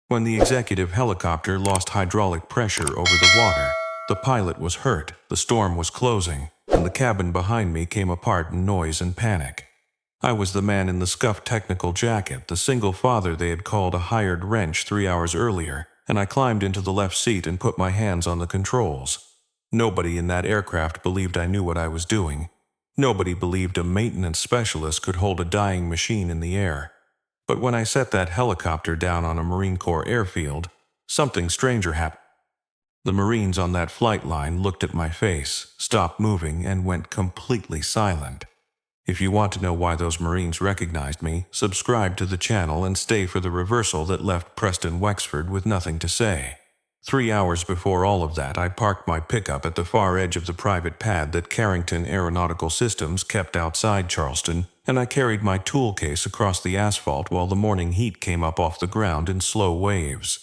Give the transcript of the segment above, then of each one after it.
When the executive helicopter lost hydraulic pressure over the water, the pilot was hurt, the storm was closing, and the cabin behind me came apart in noise and panic. I was the man in the scuffed technical jacket, the single father they had called a hired wrench 3 hours earlier, and I climbed into the left seat and put my hands on the controls. Nobody in that aircraft believed I knew what I was doing. Nobody believed a maintenance specialist could hold a dying machine in the air. But when I set that helicopter down on a Marine Corps airfield, something stranger happened. The Marines on that flight line looked at my face, stopped moving, and went completely silent. If you want to know why those Marines recognized me, subscribe to the channel and stay for the reversal that left Preston Wexford with nothing to say. 3 hours before all of that, I parked my pickup at the far edge of the private pad that Carrington Aeronautical Systems kept outside Charleston, and I carried my tool case across the asphalt while the morning heat came up off the ground in slow waves.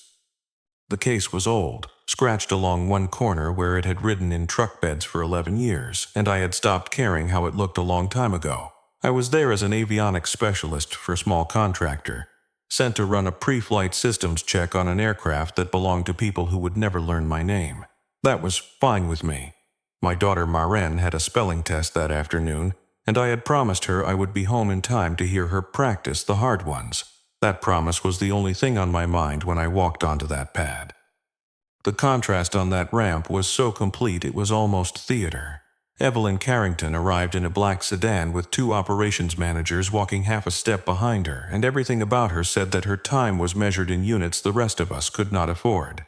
The case was old, scratched along one corner where it had ridden in truck beds for 11 years, and I had stopped caring how it looked a long time ago. I was there as an avionics specialist for a small contractor, sent to run a pre-flight systems check on an aircraft that belonged to people who would never learn my name. That was fine with me. My daughter Maren had a spelling test that afternoon, and I had promised her I would be home in time to hear her practice the hard ones. That promise was the only thing on my mind when I walked onto that pad. The contrast on that ramp was so complete it was almost theater. Evelyn Carrington arrived in a black sedan with 2 operations managers walking half a step behind her, and everything about her said that her time was measured in units the rest of us could not afford.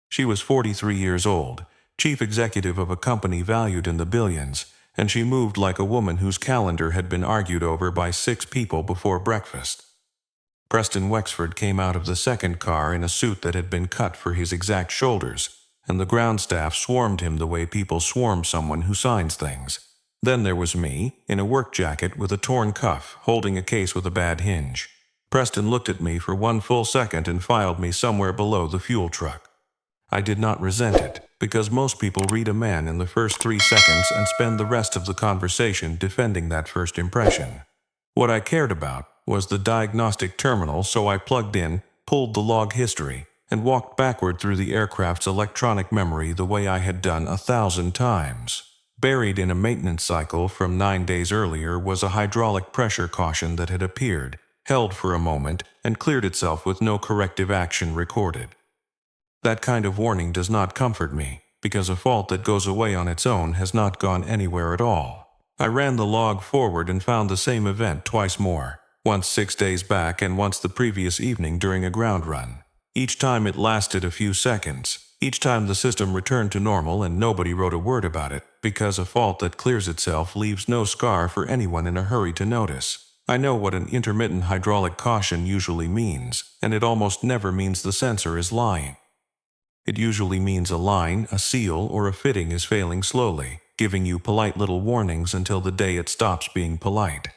She was 43 years old, chief executive of a company valued in the billions, and she moved like a woman whose calendar had been argued over by 6 people before breakfast. Preston Wexford came out of the second car in a suit that had been cut for his exact shoulders, and the ground staff swarmed him the way people swarm someone who signs things. Then there was me, in a work jacket with a torn cuff, holding a case with a bad hinge. Preston looked at me for 1 full second and filed me somewhere below the fuel truck. I did not resent it, because most people read a man in the first 3 seconds and spend the rest of the conversation defending that first impression. What I cared about was the diagnostic terminal, so I plugged in, pulled the log history, and walked backward through the aircraft's electronic memory the way I had done 1,000 times. Buried in a maintenance cycle from 9 days earlier was a hydraulic pressure caution that had appeared, held for a moment, and cleared itself with no corrective action recorded. That kind of warning does not comfort me, because a fault that goes away on its own has not gone anywhere at all. I ran the log forward and found the same event twice more. Once 6 days back and once the previous evening during a ground run. Each time it lasted a few seconds. Each time the system returned to normal and nobody wrote a word about it, because a fault that clears itself leaves no scar for anyone in a hurry to notice. I know what an intermittent hydraulic caution usually means, and it almost never means the sensor is lying. It usually means a line, a seal, or a fitting is failing slowly, giving you polite little warnings until the day it stops being polite.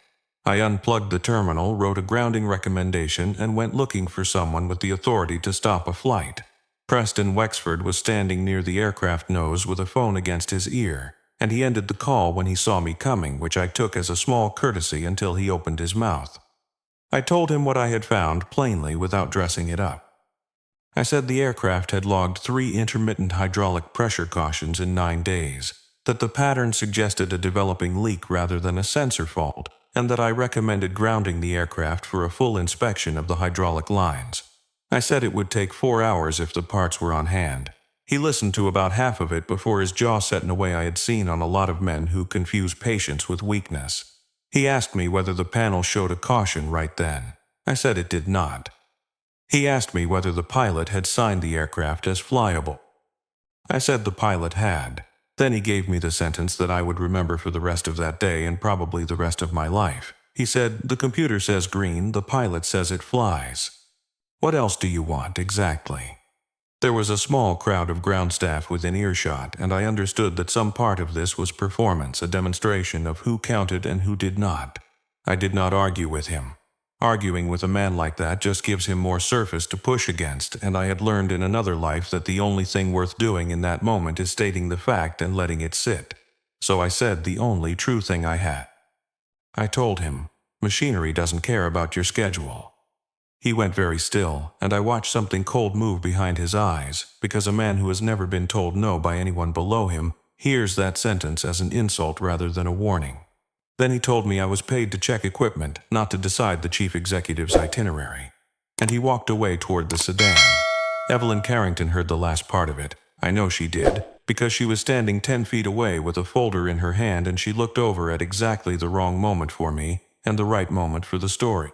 I unplugged the terminal, wrote a grounding recommendation, and went looking for someone with the authority to stop a flight. Preston Wexford was standing near the aircraft nose with a phone against his ear, and he ended the call when he saw me coming, which I took as a small courtesy until he opened his mouth. I told him what I had found plainly without dressing it up. I said the aircraft had logged 3 intermittent hydraulic pressure cautions in 9 days, that the pattern suggested a developing leak rather than a sensor fault, and that I recommended grounding the aircraft for a full inspection of the hydraulic lines. I said it would take 4 hours if the parts were on hand. He listened to about half of it before his jaw set in a way I had seen on a lot of men who confuse patience with weakness. He asked me whether the panel showed a caution right then. I said it did not. He asked me whether the pilot had signed the aircraft as flyable. I said the pilot had. Then he gave me the sentence that I would remember for the rest of that day and probably the rest of my life. He said, "The computer says green, the pilot says it flies." What else do you want, exactly? There was a small crowd of ground staff within earshot, and I understood that some part of this was performance, a demonstration of who counted and who did not. I did not argue with him. Arguing with a man like that just gives him more surface to push against, and I had learned in another life that the only thing worth doing in that moment is stating the fact and letting it sit. So I said the only true thing I had. I told him, machinery doesn't care about your schedule. He went very still, and I watched something cold move behind his eyes, because a man who has never been told no by anyone below him hears that sentence as an insult rather than a warning. Then he told me I was paid to check equipment, not to decide the chief executive's itinerary. And he walked away toward the sedan. Evelyn Carrington heard the last part of it. I know she did, because she was standing 10 feet away with a folder in her hand, and she looked over at exactly the wrong moment for me and the right moment for the story.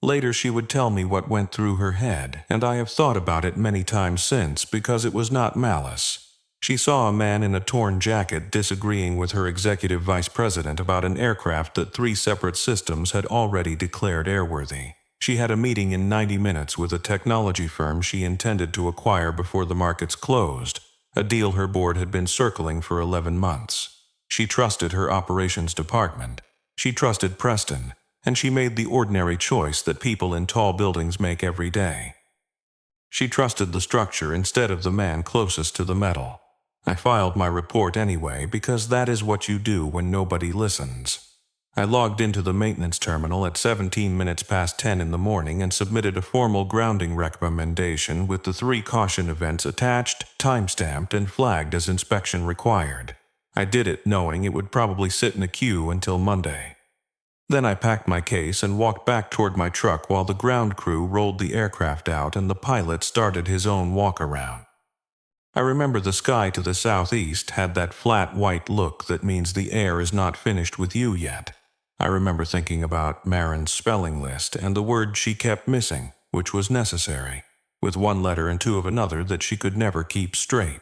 Later she would tell me what went through her head, and I have thought about it many times since, because it was not malice. She saw a man in a torn jacket disagreeing with her executive vice president about an aircraft that 3 separate systems had already declared airworthy. She had a meeting in 90 minutes with a technology firm she intended to acquire before the markets closed, a deal her board had been circling for 11 months. She trusted her operations department. She trusted Preston, and she made the ordinary choice that people in tall buildings make every day. She trusted the structure instead of the man closest to the metal. I filed my report anyway, because that is what you do when nobody listens. I logged into the maintenance terminal at 17 minutes past 10 in the morning and submitted a formal grounding recommendation with the 3 caution events attached, time-stamped, and flagged as inspection required. I did it knowing it would probably sit in a queue until Monday. Then I packed my case and walked back toward my truck while the ground crew rolled the aircraft out and the pilot started his own walk-around. I remember the sky to the southeast had that flat white look that means the air is not finished with you yet. I remember thinking about Marin's spelling list and the word she kept missing, which was necessary, with 1 letter and 2 of another that she could never keep straight.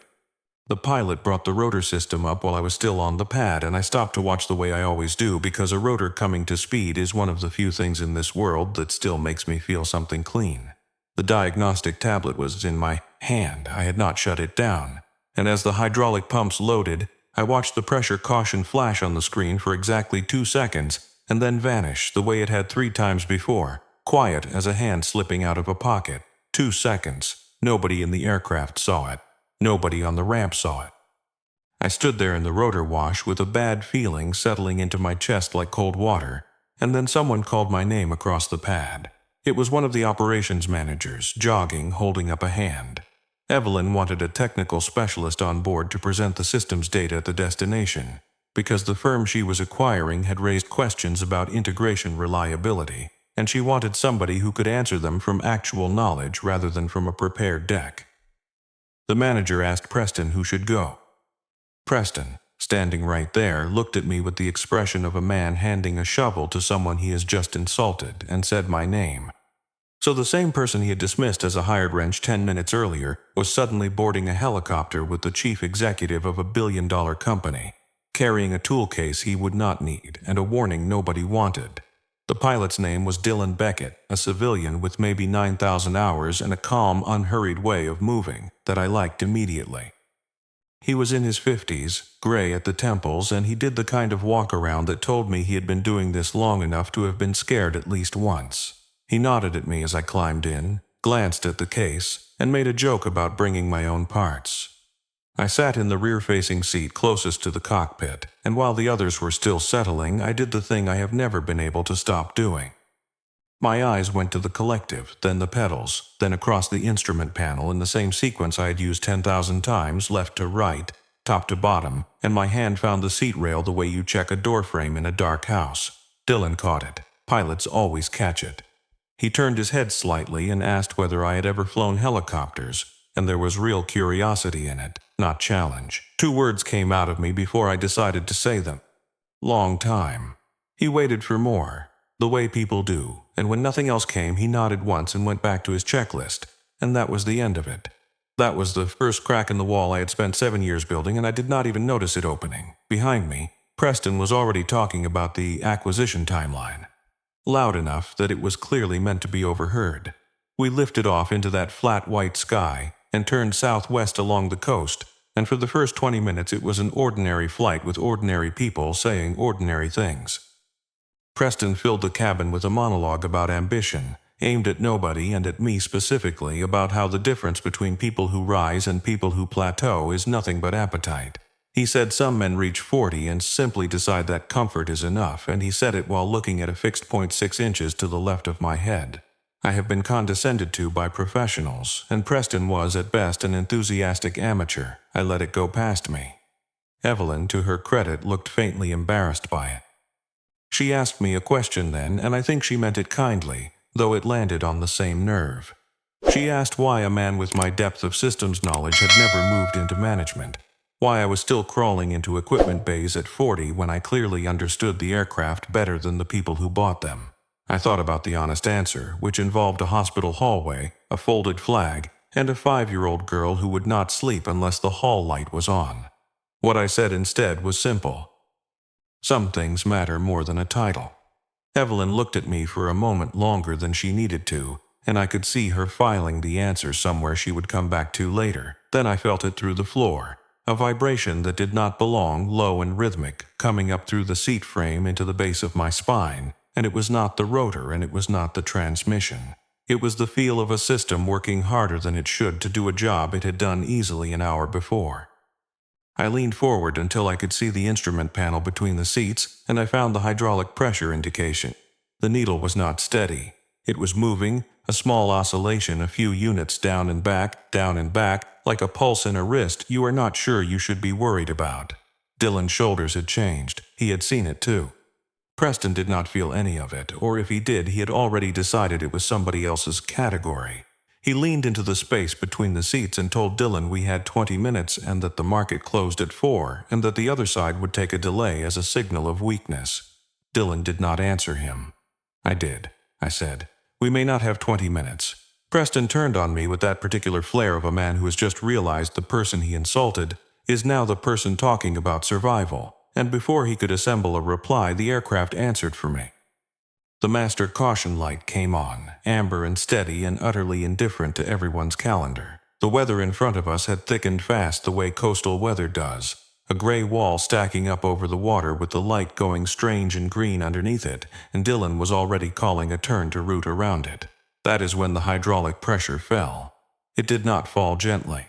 The pilot brought the rotor system up while I was still on the pad, and I stopped to watch the way I always do, because a rotor coming to speed is one of the few things in this world that still makes me feel something clean. The diagnostic tablet was in my hand. I had not shut it down, and as the hydraulic pumps loaded, I watched the pressure caution flash on the screen for exactly 2 seconds, and then vanish the way it had 3 times before, quiet as a hand slipping out of a pocket. 2 seconds. Nobody in the aircraft saw it. Nobody on the ramp saw it. I stood there in the rotor wash with a bad feeling settling into my chest like cold water, and then someone called my name across the pad. It was one of the operations managers, jogging, holding up a hand. Evelyn wanted a technical specialist on board to present the system's data at the destination, because the firm she was acquiring had raised questions about integration reliability, and she wanted somebody who could answer them from actual knowledge rather than from a prepared deck. The manager asked Preston who should go. Preston, standing right there, looked at me with the expression of a man handing a shovel to someone he has just insulted, and said my name. So the same person he had dismissed as a hired wrench 10 minutes earlier was suddenly boarding a helicopter with the chief executive of a billion-dollar company, carrying a tool case he would not need and a warning nobody wanted. The pilot's name was Dylan Beckett, a civilian with maybe 9,000 hours and a calm, unhurried way of moving that I liked immediately. He was in his 50s, gray at the temples, and he did the kind of walk-around that told me he had been doing this long enough to have been scared at least once. He nodded at me as I climbed in, glanced at the case, and made a joke about bringing my own parts. I sat in the rear-facing seat closest to the cockpit, and while the others were still settling, I did the thing I have never been able to stop doing. My eyes went to the collective, then the pedals, then across the instrument panel in the same sequence I had used 10,000 times, left to right, top to bottom, and my hand found the seat rail the way you check a door frame in a dark house. Dylan caught it. Pilots always catch it. He turned his head slightly and asked whether I had ever flown helicopters, and there was real curiosity in it, not challenge. 2 words came out of me before I decided to say them. Long time. He waited for more, the way people do, and when nothing else came, he nodded once and went back to his checklist, and that was the end of it. That was the first crack in the wall I had spent 7 years building, and I did not even notice it opening. Behind me, Preston was already talking about the acquisition timeline, loud enough that it was clearly meant to be overheard. We lifted off into that flat white sky and turned southwest along the coast, and for the first 20 minutes it was an ordinary flight with ordinary people saying ordinary things. Preston filled the cabin with a monologue about ambition, aimed at nobody and at me specifically, about how the difference between people who rise and people who plateau is nothing but appetite. He said some men reach 40 and simply decide that comfort is enough, and he said it while looking at a fixed 0.6 inches to the left of my head. I have been condescended to by professionals, and Preston was at best an enthusiastic amateur. I let it go past me. Evelyn, to her credit, looked faintly embarrassed by it. She asked me a question then, and I think she meant it kindly, though it landed on the same nerve. She asked why a man with my depth of systems knowledge had never moved into management, why I was still crawling into equipment bays at 40 when I clearly understood the aircraft better than the people who bought them. I thought about the honest answer, which involved a hospital hallway, a folded flag, and a 5-year-old girl who would not sleep unless the hall light was on. What I said instead was simple. Some things matter more than a title. Evelyn looked at me for a moment longer than she needed to, and I could see her filing the answer somewhere she would come back to later. Then I felt it through the floor, a vibration that did not belong, low and rhythmic, coming up through the seat frame into the base of my spine, and it was not the rotor and it was not the transmission. It was the feel of a system working harder than it should to do a job it had done easily an hour before. I leaned forward until I could see the instrument panel between the seats, and I found the hydraulic pressure indication. The needle was not steady. It was moving, a small oscillation a few units down and back, like a pulse in a wrist you are not sure you should be worried about. Dylan's shoulders had changed. He had seen it too. Preston did not feel any of it, or if he did, he had already decided it was somebody else's category. He leaned into the space between the seats and told Dylan we had 20 minutes and that the market closed at 4 and that the other side would take a delay as a signal of weakness. Dylan did not answer him. I did. I said, "We may not have 20 minutes." Preston turned on me with that particular flair of a man who has just realized the person he insulted is now the person talking about survival, and before he could assemble a reply, the aircraft answered for me. The master caution light came on, amber and steady and utterly indifferent to everyone's calendar. The weather in front of us had thickened fast the way coastal weather does, a gray wall stacking up over the water with the light going strange and green underneath it, and Dylan was already calling a turn to route around it. That is when the hydraulic pressure fell. It did not fall gently.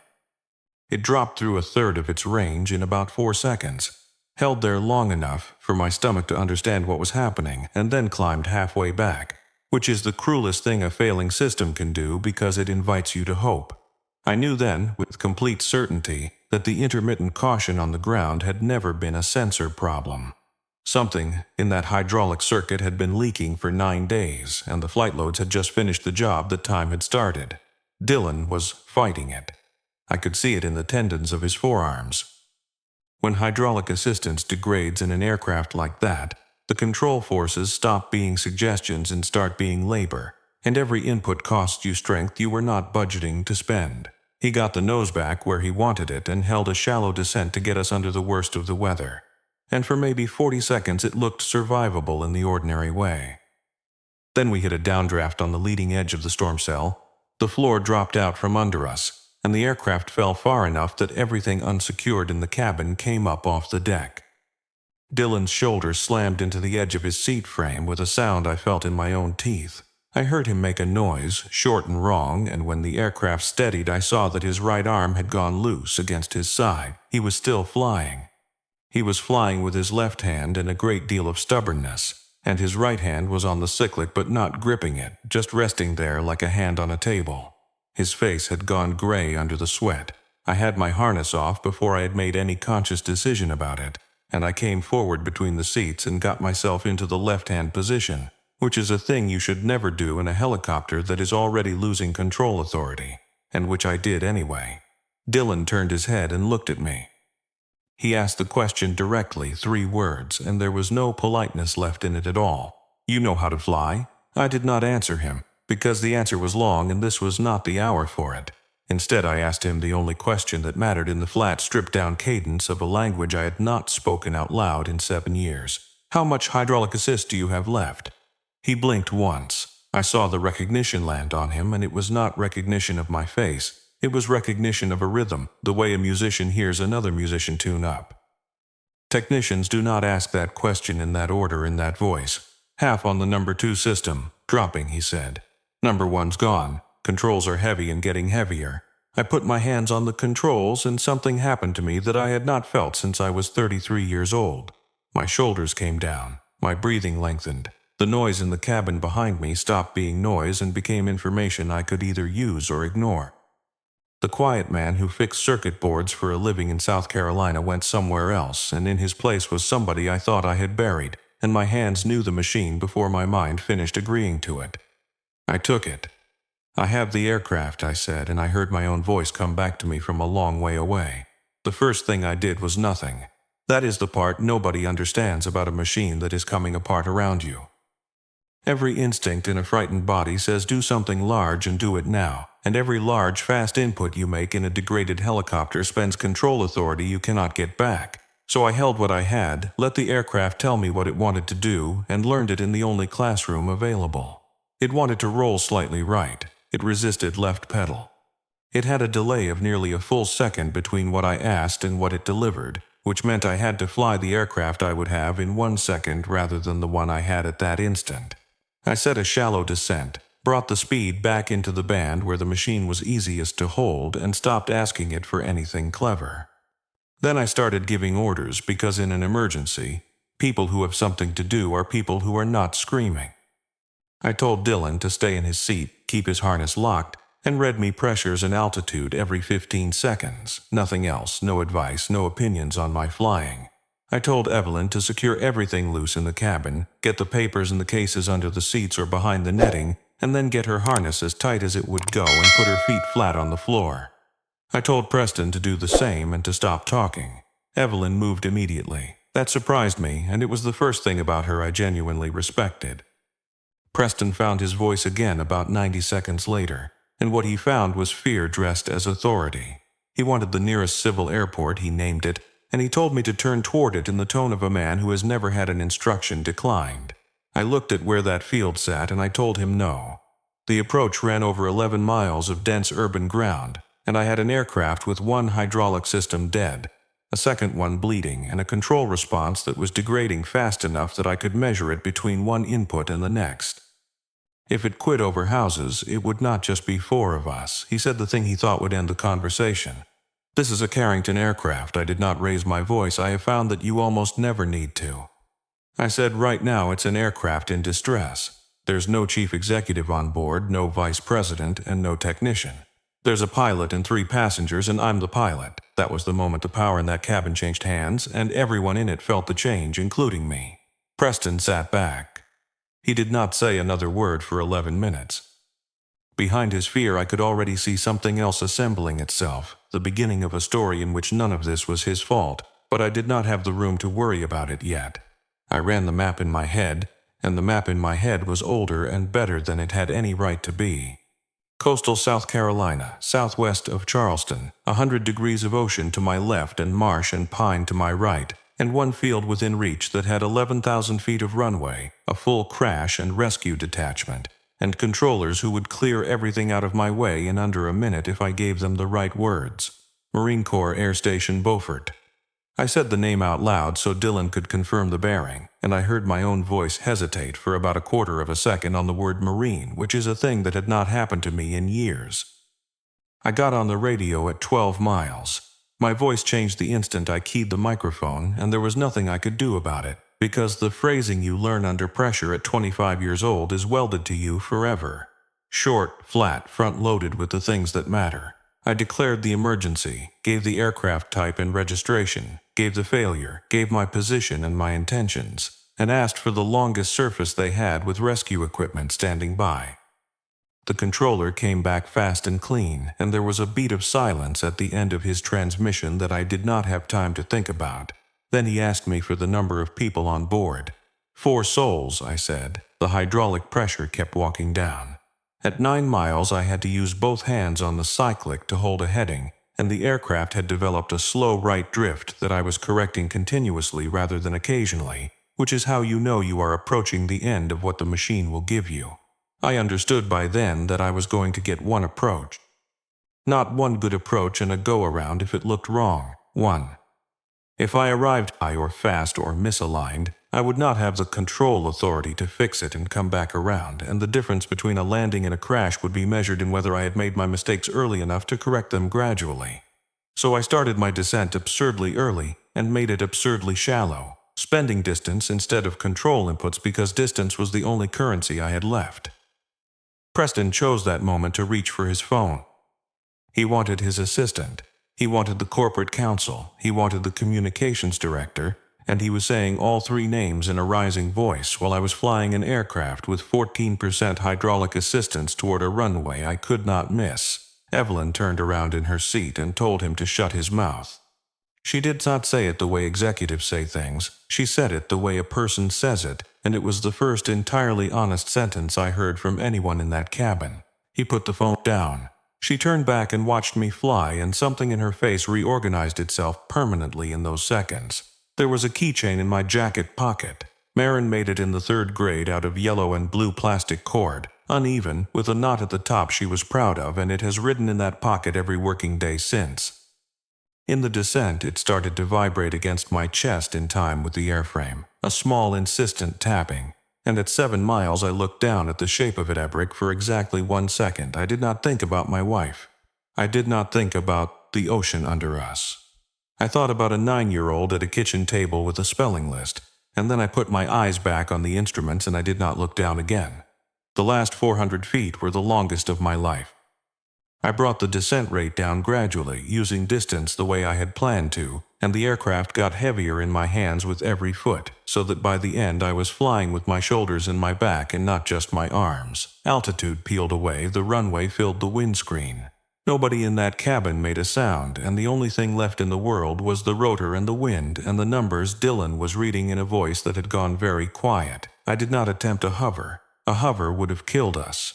It dropped through a third of its range in about 4 seconds. Held there long enough for my stomach to understand what was happening, and then climbed halfway back, which is the cruelest thing a failing system can do because it invites you to hope. I knew then, with complete certainty, that the intermittent caution on the ground had never been a sensor problem. Something in that hydraulic circuit had been leaking for 9 days, and the flight loads had just finished the job that time had started. Dylan was fighting it. I could see it in the tendons of his forearms. When hydraulic assistance degrades in an aircraft like that, the control forces stop being suggestions and start being labor, and every input costs you strength you were not budgeting to spend. He got the nose back where he wanted it and held a shallow descent to get us under the worst of the weather. And for maybe 40 seconds it looked survivable in the ordinary way. Then we hit a downdraft on the leading edge of the storm cell. The floor dropped out from under us, and the aircraft fell far enough that everything unsecured in the cabin came up off the deck. Dylan's shoulders slammed into the edge of his seat frame with a sound I felt in my own teeth. I heard him make a noise, short and wrong, and when the aircraft steadied I saw that his right arm had gone loose against his side. He was still flying. He was flying with his left hand and a great deal of stubbornness, and his right hand was on the cyclic but not gripping it, just resting there like a hand on a table. His face had gone gray under the sweat. I had my harness off before I had made any conscious decision about it, and I came forward between the seats and got myself into the left-hand position, which is a thing you should never do in a helicopter that is already losing control authority, and which I did anyway. Dylan turned his head and looked at me. He asked the question directly, 3 words, and there was no politeness left in it at all. "You know how to fly?" I did not answer him, because the answer was long and this was not the hour for it. Instead, I asked him the only question that mattered in the flat, stripped-down cadence of a language I had not spoken out loud in 7 years. "How much hydraulic assist do you have left?" He blinked once. I saw the recognition land on him, and it was not recognition of my face. It was recognition of a rhythm, the way a musician hears another musician tune up. Technicians do not ask that question in that order, in that voice. "Half on the number 2 system. Dropping," he said. "Number 1's gone. Controls are heavy and getting heavier." I put my hands on the controls and something happened to me that I had not felt since I was 33 years old. My shoulders came down. My breathing lengthened. The noise in the cabin behind me stopped being noise and became information I could either use or ignore. The quiet man who fixed circuit boards for a living in South Carolina went somewhere else, and in his place was somebody I thought I had buried, and my hands knew the machine before my mind finished agreeing to it. I took it. "I have the aircraft," I said, and I heard my own voice come back to me from a long way away. The first thing I did was nothing. That is the part nobody understands about a machine that is coming apart around you. Every instinct in a frightened body says do something large and do it now, and every large, fast input you make in a degraded helicopter spends control authority you cannot get back. So I held what I had, let the aircraft tell me what it wanted to do, and learned it in the only classroom available. It wanted to roll slightly right. It resisted left pedal. It had a delay of nearly a full second between what I asked and what it delivered, which meant I had to fly the aircraft I would have in 1 second rather than the one I had at that instant. I set a shallow descent, brought the speed back into the band where the machine was easiest to hold, and stopped asking it for anything clever. Then I started giving orders because in an emergency, people who have something to do are people who are not screaming. I told Dylan to stay in his seat, keep his harness locked, and read me pressures and altitude every 15 seconds. Nothing else, no advice, no opinions on my flying. I told Evelyn to secure everything loose in the cabin, get the papers and the cases under the seats or behind the netting, and then get her harness as tight as it would go and put her feet flat on the floor. I told Preston to do the same and to stop talking. Evelyn moved immediately. That surprised me, and it was the first thing about her I genuinely respected. Preston found his voice again about 90 seconds later, and what he found was fear dressed as authority. He wanted the nearest civil airport, he named it, and he told me to turn toward it in the tone of a man who has never had an instruction declined. I looked at where that field sat and I told him no. The approach ran over 11 miles of dense urban ground, and I had an aircraft with one hydraulic system dead, a second one bleeding, and a control response that was degrading fast enough that I could measure it between one input and the next. If it quit over houses, it would not just be 4 of us. He said the thing he thought would end the conversation. "This is a Carrington aircraft." I did not raise my voice. "I have found that you almost never need to." I said, "Right now it's an aircraft in distress. There's no chief executive on board, no vice president, and no technician. There's a pilot and 3 passengers, and I'm the pilot." That was the moment the power in that cabin changed hands, and everyone in it felt the change, including me. Preston sat back. He did not say another word for 11 minutes. Behind his fear I could already see something else assembling itself, the beginning of a story in which none of this was his fault, but I did not have the room to worry about it yet. I ran the map in my head, and the map in my head was older and better than it had any right to be. Coastal South Carolina, southwest of Charleston, 100 degrees of ocean to my left and marsh and pine to my right, and one field within reach that had 11,000 feet of runway, a full crash and rescue detachment, and controllers who would clear everything out of my way in under a minute if I gave them the right words. Marine Corps Air Station Beaufort. I said the name out loud so Dylan could confirm the bearing, and I heard my own voice hesitate for about a quarter of a second on the word Marine, which is a thing that had not happened to me in years. I got on the radio at 12 miles. My voice changed the instant I keyed the microphone, and there was nothing I could do about it, because the phrasing you learn under pressure at 25 years old is welded to you forever. Short, flat, front-loaded with the things that matter. I declared the emergency, gave the aircraft type and registration, gave the failure, gave my position and my intentions, and asked for the longest surface they had with rescue equipment standing by. The controller came back fast and clean, and there was a beat of silence at the end of his transmission that I did not have time to think about. Then he asked me for the number of people on board. 4 souls, I said. The hydraulic pressure kept walking down. At 9 miles, I had to use both hands on the cyclic to hold a heading, and the aircraft had developed a slow right drift that I was correcting continuously rather than occasionally, which is how you know you are approaching the end of what the machine will give you. I understood by then that I was going to get one approach. Not one good approach and a go-around if it looked wrong. One. If I arrived high or fast or misaligned, I would not have the control authority to fix it and come back around, and the difference between a landing and a crash would be measured in whether I had made my mistakes early enough to correct them gradually. So I started my descent absurdly early and made it absurdly shallow. spending distance instead of control inputs because distance was the only currency I had left. Preston chose that moment to reach for his phone. He wanted his assistant. He wanted the corporate counsel. He wanted the communications director. And he was saying all three names in a rising voice while I was flying an aircraft with 14% hydraulic assistance toward a runway I could not miss. Evelyn turned around in her seat and told him to shut his mouth. She did not say it the way executives say things. She said it the way a person says it, and it was the first entirely honest sentence I heard from anyone in that cabin. He put the phone down. She turned back and watched me fly, and something in her face reorganized itself permanently in those seconds. There was a keychain in my jacket pocket. Marin made it in the 3rd grade out of yellow and blue plastic cord, uneven, with a knot at the top she was proud of, and it has ridden in that pocket every working day since. In the descent, it started to vibrate against my chest in time with the airframe, a small, insistent tapping. And at 7 miles I looked down at the shape of it Ebrick for exactly 1 second. I did not think about my wife. I did not think about the ocean under us. I thought about a 9-year-old at a kitchen table with a spelling list, and then I put my eyes back on the instruments and I did not look down again. The last 400 feet were the longest of my life. I brought the descent rate down gradually, using distance the way I had planned to, and the aircraft got heavier in my hands with every foot, so that by the end I was flying with my shoulders and my back and not just my arms. Altitude peeled away, the runway filled the windscreen. Nobody in that cabin made a sound, and the only thing left in the world was the rotor and the wind, and the numbers Dylan was reading in a voice that had gone very quiet. I did not attempt a hover. A hover would have killed us.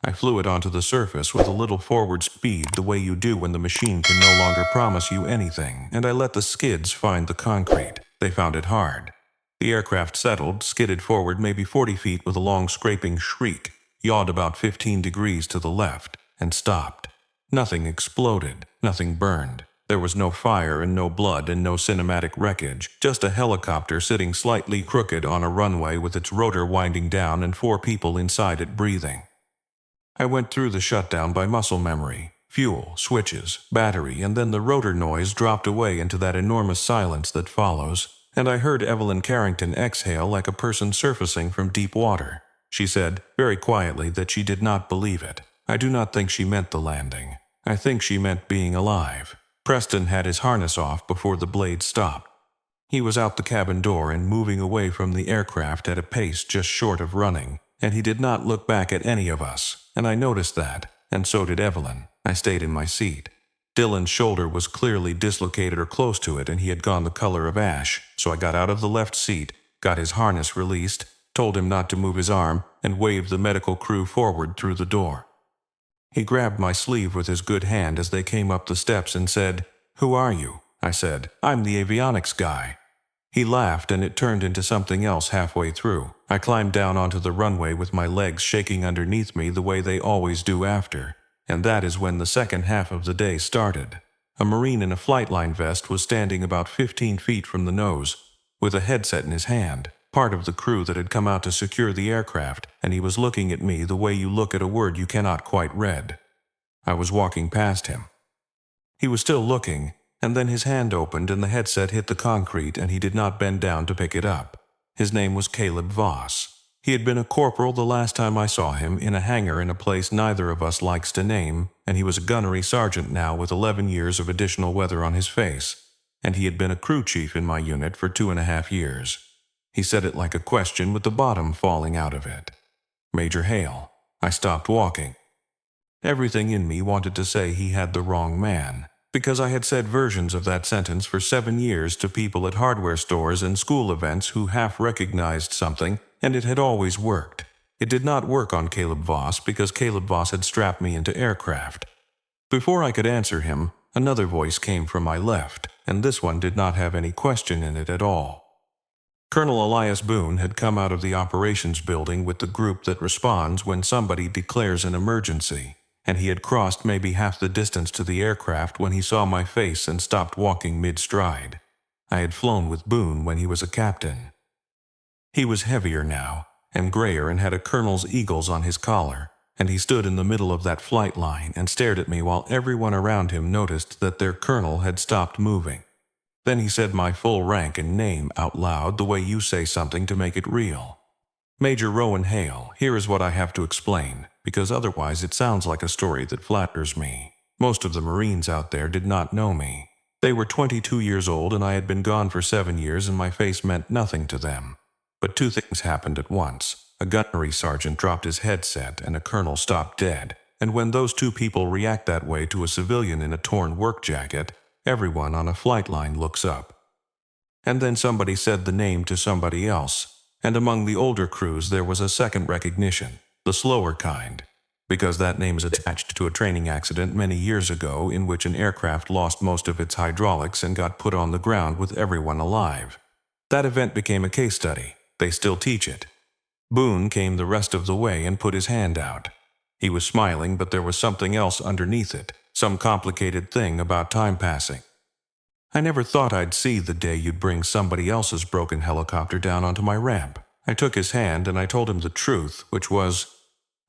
I flew it onto the surface with a little forward speed, the way you do when the machine can no longer promise you anything, and I let the skids find the concrete. They found it hard. The aircraft settled, skidded forward maybe 40 feet with a long scraping shriek, yawed about 15 degrees to the left, and stopped. Nothing exploded, nothing burned. There was no fire and no blood and no cinematic wreckage, just a helicopter sitting slightly crooked on a runway with its rotor winding down and 4 people inside it breathing. I went through the shutdown by muscle memory. Fuel, switches, battery, and then the rotor noise dropped away into that enormous silence that follows, and I heard Evelyn Carrington exhale like a person surfacing from deep water. She said, very quietly, that she did not believe it. I do not think she meant the landing. I think she meant being alive. Preston had his harness off before the blade stopped. He was out the cabin door and moving away from the aircraft at a pace just short of running, and he did not look back at any of us, and I noticed that, and so did Evelyn. I stayed in my seat. Dylan's shoulder was clearly dislocated or close to it, and he had gone the color of ash, so I got out of the left seat, got his harness released, told him not to move his arm, and waved the medical crew forward through the door. He grabbed my sleeve with his good hand as they came up the steps and said, "Who are you?" I said, "I'm the avionics guy." He laughed and it turned into something else halfway through. I climbed down onto the runway with my legs shaking underneath me the way they always do after. And that is when the second half of the day started. A Marine in a flight line vest was standing about 15 feet from the nose, with a headset in his hand, part of the crew that had come out to secure the aircraft, and he was looking at me the way you look at a word you cannot quite read. I was walking past him. He was still looking, and then his hand opened and the headset hit the concrete and he did not bend down to pick it up. His name was Caleb Voss. He had been a corporal the last time I saw him, in a hangar in a place neither of us likes to name, and he was a gunnery sergeant now with 11 years of additional weather on his face, and he had been a crew chief in my unit for 2.5 years. He said it like a question with the bottom falling out of it. Major Hale. I stopped walking. Everything in me wanted to say he had the wrong man, because I had said versions of that sentence for 7 years to people at hardware stores and school events who half recognized something, and it had always worked. It did not work on Caleb Voss because Caleb Voss had strapped me into aircraft. Before I could answer him, another voice came from my left, and this one did not have any question in it at all. Colonel Elias Boone had come out of the operations building with the group that responds when somebody declares an emergency, and he had crossed maybe half the distance to the aircraft when he saw my face and stopped walking mid-stride. I had flown with Boone when he was a captain. He was heavier now, and grayer, and had a colonel's eagles on his collar, and he stood in the middle of that flight line and stared at me while everyone around him noticed that their colonel had stopped moving. Then he said my full rank and name out loud the way you say something to make it real. Major Rowan Hale, here is what I have to explain, because otherwise it sounds like a story that flatters me. Most of the Marines out there did not know me. They were 22 years old and I had been gone for 7 years and my face meant nothing to them. But two things happened at once. A gunnery sergeant dropped his headset and a colonel stopped dead. And when those two people react that way to a civilian in a torn work jacket, everyone on a flight line looks up. And then somebody said the name to somebody else. And among the older crews there was a second recognition, the slower kind, because that name is attached to a training accident many years ago in which an aircraft lost most of its hydraulics and got put on the ground with everyone alive. That event became a case study. They still teach it. Boone came the rest of the way and put his hand out. He was smiling, but there was something else underneath it, some complicated thing about time passing. I never thought I'd see the day you'd bring somebody else's broken helicopter down onto my ramp. I took his hand and I told him the truth, which was,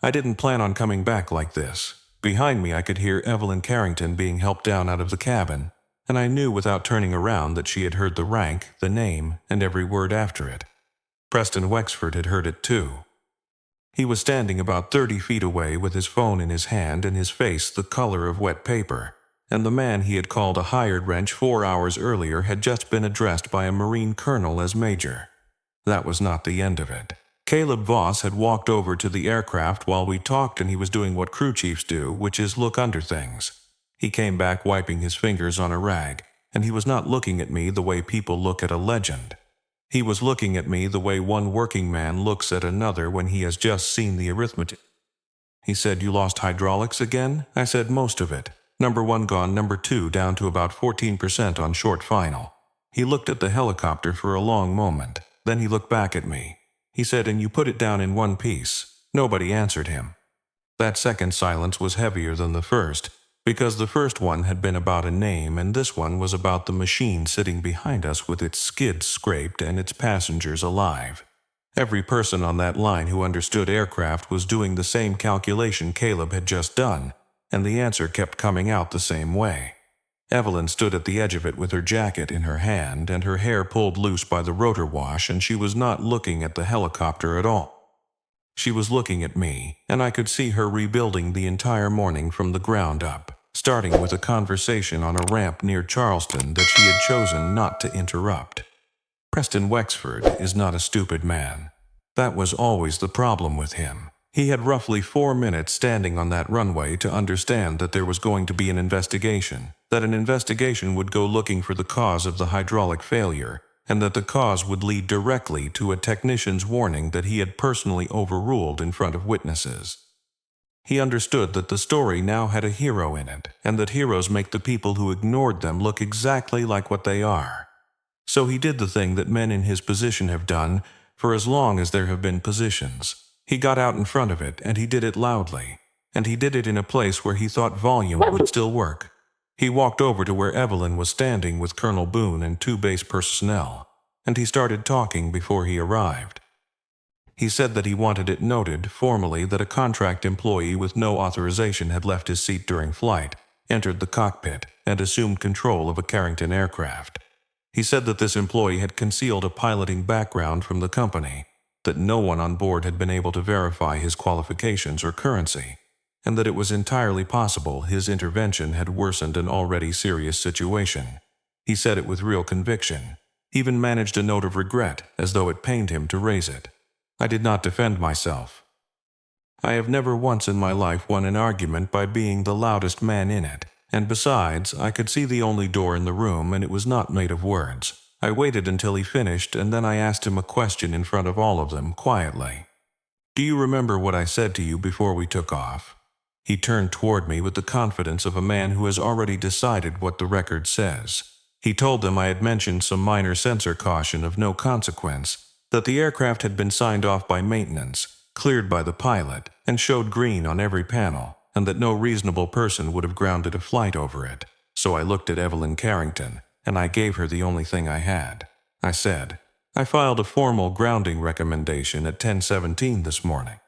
I didn't plan on coming back like this. Behind me I could hear Evelyn Carrington being helped down out of the cabin, and I knew without turning around that she had heard the rank, the name, and every word after it. Preston Wexford had heard it too. He was standing about 30 feet away with his phone in his hand and his face the color of wet paper. And the man he had called a hired wrench 4 hours earlier had just been addressed by a Marine colonel as Major. That was not the end of it. Caleb Voss had walked over to the aircraft while we talked and he was doing what crew chiefs do, which is look under things. He came back wiping his fingers on a rag, and he was not looking at me the way people look at a legend. He was looking at me the way one working man looks at another when he has just seen the arithmetic. He said, "You lost hydraulics again?" I said, "Most of it. Number 1 gone, number 2 down to about 14% on short final." He looked at the helicopter for a long moment. Then he looked back at me. He said, "And you put it down in one piece." Nobody answered him. That second silence was heavier than the first, because the first one had been about a name and this one was about the machine sitting behind us with its skids scraped and its passengers alive. Every person on that line who understood aircraft was doing the same calculation Caleb had just done. And the answer kept coming out the same way. Evelyn stood at the edge of it with her jacket in her hand and her hair pulled loose by the rotor wash, and she was not looking at the helicopter at all. She was looking at me, and I could see her rebuilding the entire morning from the ground up, starting with a conversation on a ramp near Charleston that she had chosen not to interrupt. Preston Wexford is not a stupid man. That was always the problem with him. He had roughly 4 minutes standing on that runway to understand that there was going to be an investigation, that an investigation would go looking for the cause of the hydraulic failure, and that the cause would lead directly to a technician's warning that he had personally overruled in front of witnesses. He understood that the story now had a hero in it, and that heroes make the people who ignored them look exactly like what they are. So he did the thing that men in his position have done for as long as there have been positions. He got out in front of it, and he did it loudly. And he did it in a place where he thought volume would still work. He walked over to where Evelyn was standing with Colonel Boone and 2 base personnel, and he started talking before he arrived. He said that he wanted it noted, formally, that a contract employee with no authorization had left his seat during flight, entered the cockpit, and assumed control of a Carrington aircraft. He said that this employee had concealed a piloting background from the company, that no one on board had been able to verify his qualifications or currency, and that it was entirely possible his intervention had worsened an already serious situation. He said it with real conviction, even managed a note of regret, as though it pained him to raise it. I did not defend myself. I have never once in my life won an argument by being the loudest man in it, and besides, I could see the only door in the room and it was not made of words. I waited until he finished, and then I asked him a question in front of all of them, quietly. "Do you remember what I said to you before we took off?" He turned toward me with the confidence of a man who has already decided what the record says. He told them I had mentioned some minor sensor caution of no consequence, that the aircraft had been signed off by maintenance, cleared by the pilot, and showed green on every panel, and that no reasonable person would have grounded a flight over it. So I looked at Evelyn Carrington, and I gave her the only thing I had. I said, "I filed a formal grounding recommendation at 10:17 this morning.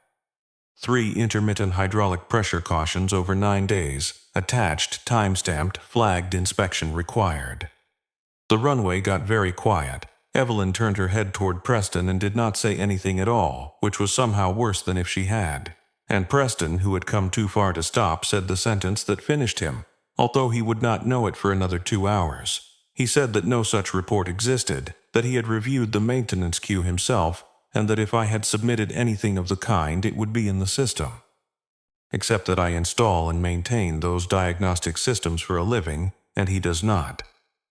3 intermittent hydraulic pressure cautions over 9 days, attached, time-stamped, flagged inspection required." The runway got very quiet. Evelyn turned her head toward Preston and did not say anything at all, which was somehow worse than if she had. And Preston, who had come too far to stop, said the sentence that finished him, although he would not know it for another 2 hours. He said that no such report existed, that he had reviewed the maintenance queue himself, and that if I had submitted anything of the kind, it would be in the system. Except that I install and maintain those diagnostic systems for a living, and he does not.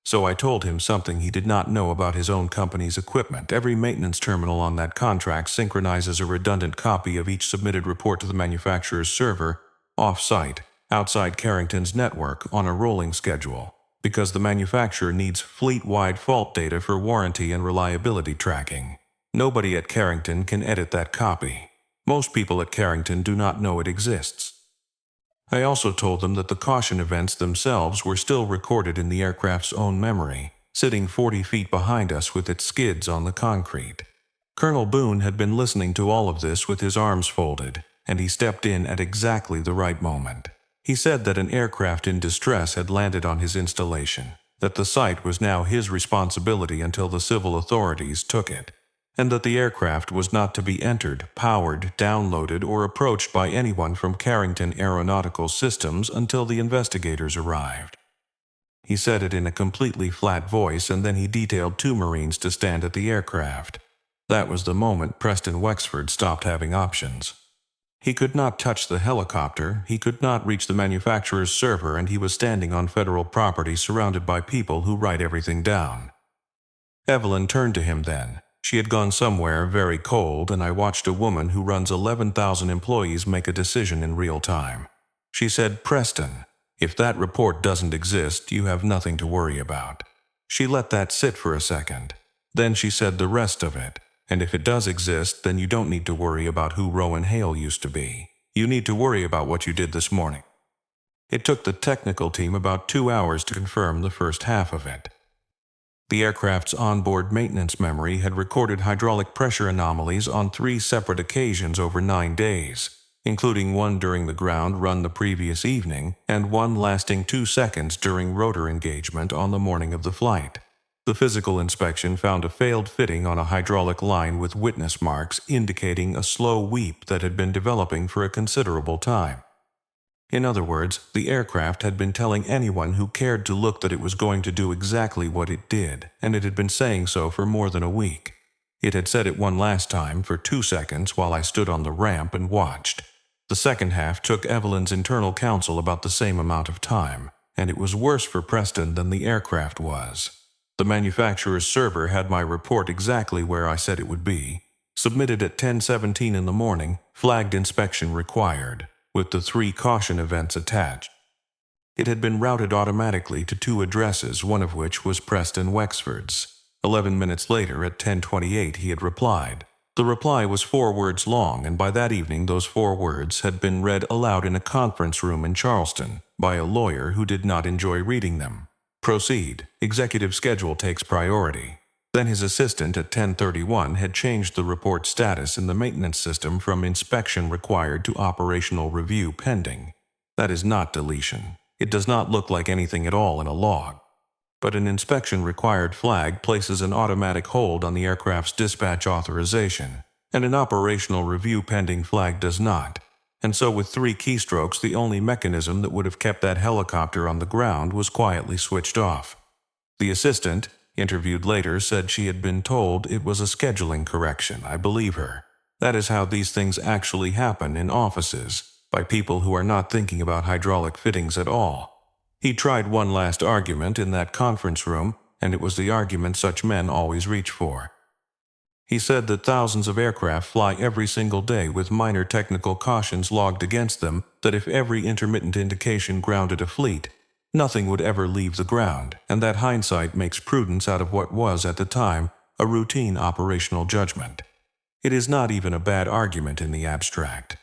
So I told him something he did not know about his own company's equipment. Every maintenance terminal on that contract synchronizes a redundant copy of each submitted report to the manufacturer's server, off-site, outside Carrington's network, on a rolling schedule, because the manufacturer needs fleet-wide fault data for warranty and reliability tracking. Nobody at Carrington can edit that copy. Most people at Carrington do not know it exists. I also told them that the caution events themselves were still recorded in the aircraft's own memory, sitting 40 feet behind us with its skids on the concrete. Colonel Boone had been listening to all of this with his arms folded, and he stepped in at exactly the right moment. He said that an aircraft in distress had landed on his installation, that the site was now his responsibility until the civil authorities took it, and that the aircraft was not to be entered, powered, downloaded, or approached by anyone from Carrington Aeronautical Systems until the investigators arrived. He said it in a completely flat voice, and then he detailed 2 Marines to stand at the aircraft. That was the moment Preston Wexford stopped having options. He could not touch the helicopter, he could not reach the manufacturer's server, and he was standing on federal property surrounded by people who write everything down. Evelyn turned to him then. She had gone somewhere very cold, and I watched a woman who runs 11,000 employees make a decision in real time. She said, "Preston, if that report doesn't exist, you have nothing to worry about." She let that sit for a second. Then she said the rest of it. "And if it does exist, then you don't need to worry about who Rowan Hale used to be. You need to worry about what you did this morning." It took the technical team about 2 hours to confirm the first half of it. The aircraft's onboard maintenance memory had recorded hydraulic pressure anomalies on 3 separate occasions over 9 days, including one during the ground run the previous evening and one lasting 2 seconds during rotor engagement on the morning of the flight. The physical inspection found a failed fitting on a hydraulic line with witness marks indicating a slow weep that had been developing for a considerable time. In other words, the aircraft had been telling anyone who cared to look that it was going to do exactly what it did, and it had been saying so for more than a week. It had said it one last time for 2 seconds while I stood on the ramp and watched. The second half took Evelyn's internal counsel about the same amount of time, and it was worse for Preston than the aircraft was. The manufacturer's server had my report exactly where I said it would be, submitted at 10:17 in the morning, flagged inspection required, with the 3 caution events attached. It had been routed automatically to 2 addresses, one of which was Preston Wexford's. 11 minutes later, at 10:28, he had replied. The reply was 4 words long, and by that evening those 4 words had been read aloud in a conference room in Charleston by a lawyer who did not enjoy reading them. "Proceed. Executive schedule takes priority." Then his assistant at 10:31 had changed the report status in the maintenance system from inspection required to operational review pending. That is not deletion. It does not look like anything at all in a log. But an inspection required flag places an automatic hold on the aircraft's dispatch authorization, and an operational review pending flag does not. And so with 3 keystrokes, the only mechanism that would have kept that helicopter on the ground was quietly switched off. The assistant, interviewed later, said she had been told it was a scheduling correction. I believe her. That is how these things actually happen in offices, by people who are not thinking about hydraulic fittings at all. He tried one last argument in that conference room, and it was the argument such men always reach for. He said that thousands of aircraft fly every single day with minor technical cautions logged against them, that if every intermittent indication grounded a fleet, nothing would ever leave the ground, and that hindsight makes prudence out of what was, at the time, a routine operational judgment. It is not even a bad argument in the abstract.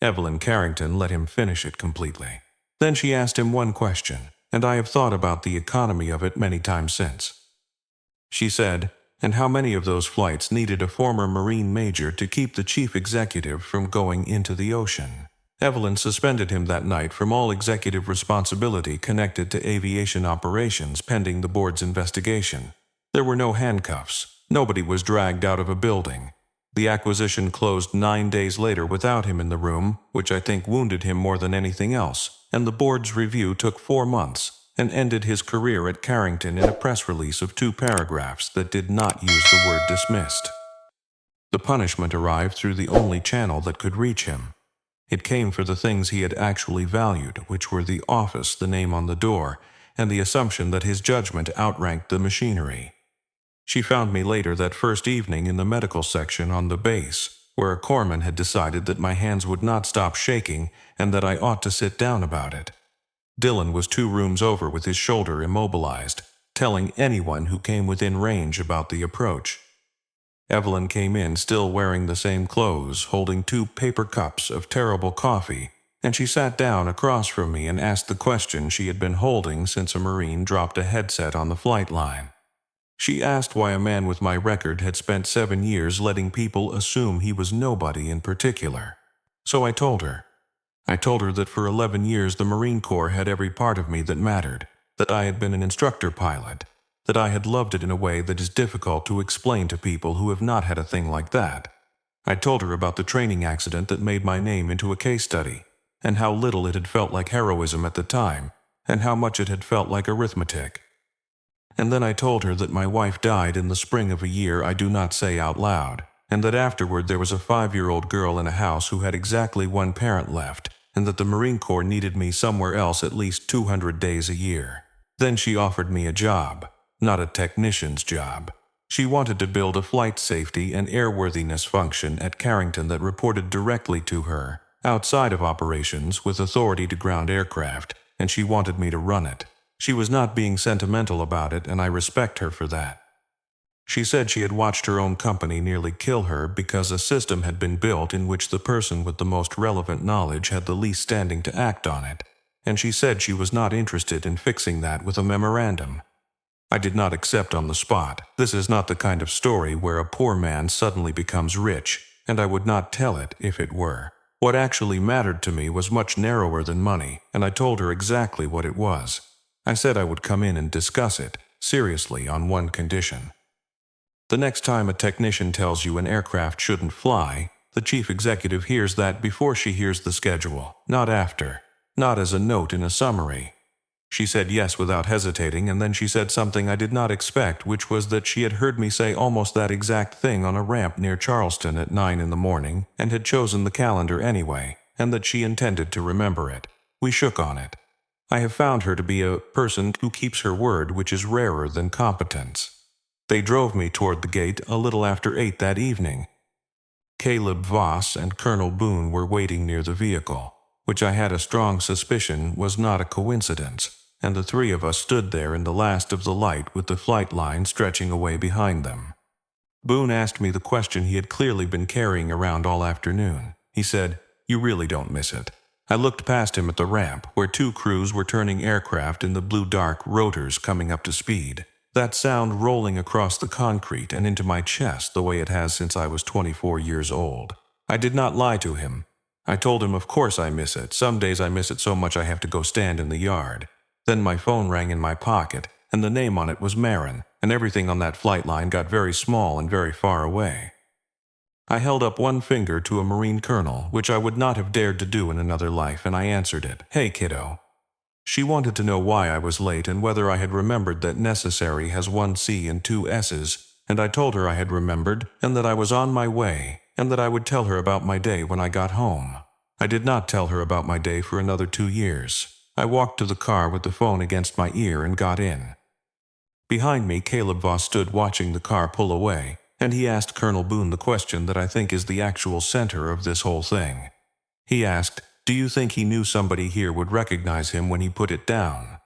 Evelyn Carrington let him finish it completely. Then she asked him one question, and I have thought about the economy of it many times since. She said, "And how many of those flights needed a former Marine major to keep the chief executive from going into the ocean?" Evelyn suspended him that night from all executive responsibility connected to aviation operations pending the board's investigation. There were no handcuffs. Nobody was dragged out of a building. The acquisition closed 9 days later without him in the room, which I think wounded him more than anything else, and the board's review took 4 months and ended his career at Carrington in a press release of 2 paragraphs that did not use the word dismissed. The punishment arrived through the only channel that could reach him. It came for the things he had actually valued, which were the office, the name on the door, and the assumption that his judgment outranked the machinery. She found me later that first evening in the medical section on the base, where a corpsman had decided that my hands would not stop shaking and that I ought to sit down about it. Dylan was 2 rooms over with his shoulder immobilized, telling anyone who came within range about the approach. Evelyn came in still wearing the same clothes, holding 2 paper cups of terrible coffee, and she sat down across from me and asked the question she had been holding since a Marine dropped a headset on the flight line. She asked why a man with my record had spent 7 years letting people assume he was nobody in particular. So I told her. I told her that for 11 years the Marine Corps had every part of me that mattered, that I had been an instructor pilot, that I had loved it in a way that is difficult to explain to people who have not had a thing like that. I told her about the training accident that made my name into a case study, and how little it had felt like heroism at the time, and how much it had felt like arithmetic. And then I told her that my wife died in the spring of a year I do not say out loud, and that afterward there was a 5-year-old girl in a house who had exactly 1 parent left, and that the Marine Corps needed me somewhere else at least 200 days a year. Then she offered me a job, not a technician's job. She wanted to build a flight safety and airworthiness function at Carrington that reported directly to her, outside of operations with authority to ground aircraft, and she wanted me to run it. She was not being sentimental about it, and I respect her for that. She said she had watched her own company nearly kill her because a system had been built in which the person with the most relevant knowledge had the least standing to act on it, and she said she was not interested in fixing that with a memorandum. I did not accept on the spot. This is not the kind of story where a poor man suddenly becomes rich, and I would not tell it if it were. What actually mattered to me was much narrower than money, and I told her exactly what it was. I said I would come in and discuss it, seriously, on one condition. The next time a technician tells you an aircraft shouldn't fly, the chief executive hears that before she hears the schedule, not after, not as a note in a summary. She said yes without hesitating, and then she said something I did not expect, which was that she had heard me say almost that exact thing on a ramp near Charleston at 9 in the morning, and had chosen the calendar anyway, and that she intended to remember it. We shook on it. I have found her to be a person who keeps her word, which is rarer than competence. They drove me toward the gate a little after 8 that evening. Caleb Voss and Colonel Boone were waiting near the vehicle, which I had a strong suspicion was not a coincidence, and the 3 of us stood there in the last of the light with the flight line stretching away behind them. Boone asked me the question he had clearly been carrying around all afternoon. He said, "You really don't miss it?" I looked past him at the ramp, where 2 crews were turning aircraft in the blue-dark rotors coming up to speed. That sound rolling across the concrete and into my chest the way it has since I was 24 years old. I did not lie to him. I told him of course I miss it. Some days I miss it so much I have to go stand in the yard. Then my phone rang in my pocket, and the name on it was Marin, and everything on that flight line got very small and very far away. I held up one finger to a Marine colonel, which I would not have dared to do in another life, and I answered it. "Hey, kiddo." She wanted to know why I was late and whether I had remembered that necessary has 1 C and 2 S's, and I told her I had remembered, and that I was on my way, and that I would tell her about my day when I got home. I did not tell her about my day for another 2 years. I walked to the car with the phone against my ear and got in. Behind me, Caleb Voss stood watching the car pull away, and he asked Colonel Boone the question that I think is the actual center of this whole thing. He asked, "Do you think he knew somebody here would recognize him when he put it down?"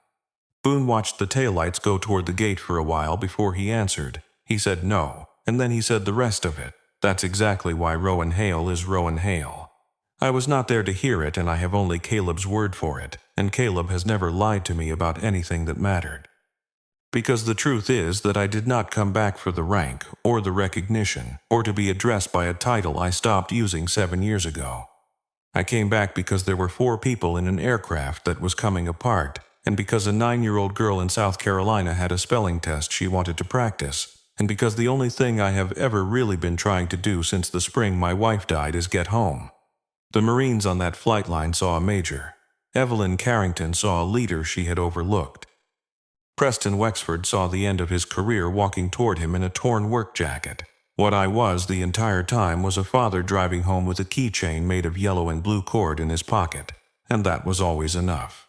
Boone watched the taillights go toward the gate for a while before he answered. He said no, and then he said the rest of it. That's exactly why Rowan Hale is Rowan Hale. I was not there to hear it, and I have only Caleb's word for it, and Caleb has never lied to me about anything that mattered. Because the truth is that I did not come back for the rank, or the recognition, or to be addressed by a title I stopped using 7 years ago. I came back because there were 4 people in an aircraft that was coming apart, and because a 9-year-old girl in South Carolina had a spelling test she wanted to practice, and because the only thing I have ever really been trying to do since the spring my wife died is get home. The Marines on that flight line saw a major. Evelyn Carrington saw a leader she had overlooked. Preston Wexford saw the end of his career walking toward him in a torn work jacket. What I was the entire time was a father driving home with a keychain made of yellow and blue cord in his pocket, and that was always enough.